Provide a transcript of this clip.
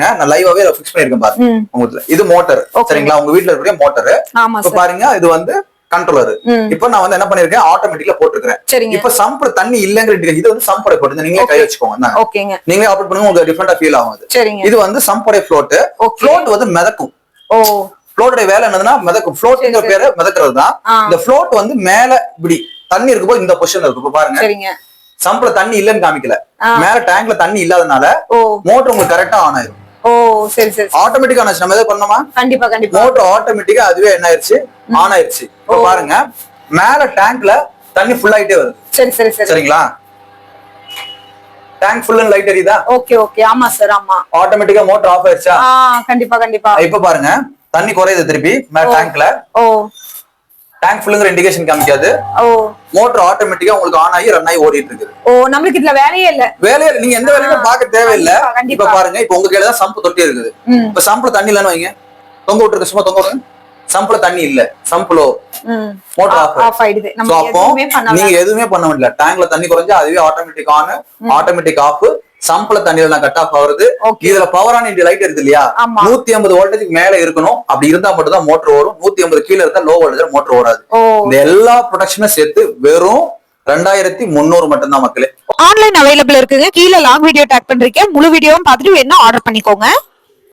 பாருங்க நான் லைவாவே ஃபிக்ஸ் பண்ணிருக்கேன் பாருங்க உங்களுக்கு. இது மோட்டர் சரிங்களா, உங்க வீட்ல இருக்கிற மோட்டர். இப்ப பாருங்க இது வந்து கண்ட்ரோலர். இப்போ நான் வந்து என்ன பண்ணிருக்கேன், ஆட்டோமேட்டிக்கா போட்டுருக்கேன். இப்ப சம்ப்ல தண்ணி இல்லங்கிற இது வந்து சம்போட போட்டு நீங்களே கை வச்சுக்கோங்க. நீங்களே ஆப்ரேட் பண்ணுங்க, உங்களுக்கு டிஃபரெண்டா ஃபீல் ஆகும். இது வந்து சம்போட ஃப்ளோட். ஃப்ளோட் வந்து மிதக்கும். ஃப்ளோட்டோட வேலை என்னதுன்னா மிதக்கும். ஃப்ளோட்ங்கிற பேரு மிதக்கிறது தான். இந்த ஃப்ளோட் வந்து மேல இப்படி தண்ணி இருக்கும்போது இந்த பொசிஷன்ல இருக்கு. இப்ப பாருங்க சம்பள தண்ணி இல்லன்னு காமிக்கல, மேல டேங்க்ல தண்ணி இல்லாதனால மோட்டர் உங்களுக்கு கரெக்டா ஆன் ஆயிரும். ஆட்டோமேட்டிக்கா ஆனாச்சு. நம்ம எதாவது பண்ணோமா? கண்டிப்பா கண்டிப்பா. மோட்டர் ஆட்டோமேட்டிக்கா அதுவே என்ன ஆயிருச்சு, ஆன் ஆயிருச்சு. இப்ப பாருங்க மேல டேங்க்ல தண்ணி ஃபுல் ஆயிட்டே வருது. சரி சரி சரி. சரிங்களா, டேங்க் ஃபுல் லைட் எரியுதா? Okay okay. ஆமா சார், ஆமா. ஆட்டோமேட்டிக்கா மோட்டர் ஆஃப் ஆயிருச்சா? கண்டிப்பா கண்டிப்பா. இப்ப பாருங்க தண்ணி குறையுது திருப்பி மேல டேங்க்ல. டேங்க் ஃபுல்லுங்கிற இண்டிகேஷன் காமிக்காது. மோட்டர் ஆட்டோமேட்டிக்கா உங்களுக்கு ஆன் ஆகி ரன் ஆகி ஓடிட்டு இருக்குது. நமக்கு இதுல வேலையே இல்ல. நீங்க எந்த வேலையுமே பார்க்க தேவையில்லை. இப்ப பாருங்க, இப்ப உங்க கையில தான் சம்பு தொட்டி இருக்குது. இப்ப சம்புல தண்ணி இல்லன்னு வைங்க, தொங்க விட்டுருக்கு, சும்மா தொங்க விடுங்க. சம்புல தண்ணி இல்ல, சம்புலோ மோட்டர் ஆஃப் ஆயிடுது. அப்போ நீங்க எதுவுமே பண்ண முடியல. டேங்க்ல தண்ணி குறைஞ்சா அதுவே ஆட்டோமேட்டிக் ஆன், ஆட்டோமேட்டிக் ஆஃப். சம்பள தண்ணியில கட் ஆஃப் ஆகுது. இதுல பவரான இந்த லைட் இருக்கு இல்லையா, 150 வோல்டேஜ்க்கு மேல இருக்கணும். அப்படி இருந்தா மட்டும் தான் மோட்டர் ஓடும். 150 கீழே இருந்தா லோ வோல்டேஜ் மோட்டர் ஓடாது. இந்த எல்லா ப்ரொடக்ஷனும் சேர்த்து வெறும் 2300 மட்டும் தான் மக்களே. ஆன்லைன் அவைலபிள் இருக்குங்க. கீழே லாங் வீடியோ டேக் பண்றீங்க. முழு வீடியோவும் பார்த்துட்டு வேணா ஆர்டர் பண்ணிக்கோங்க.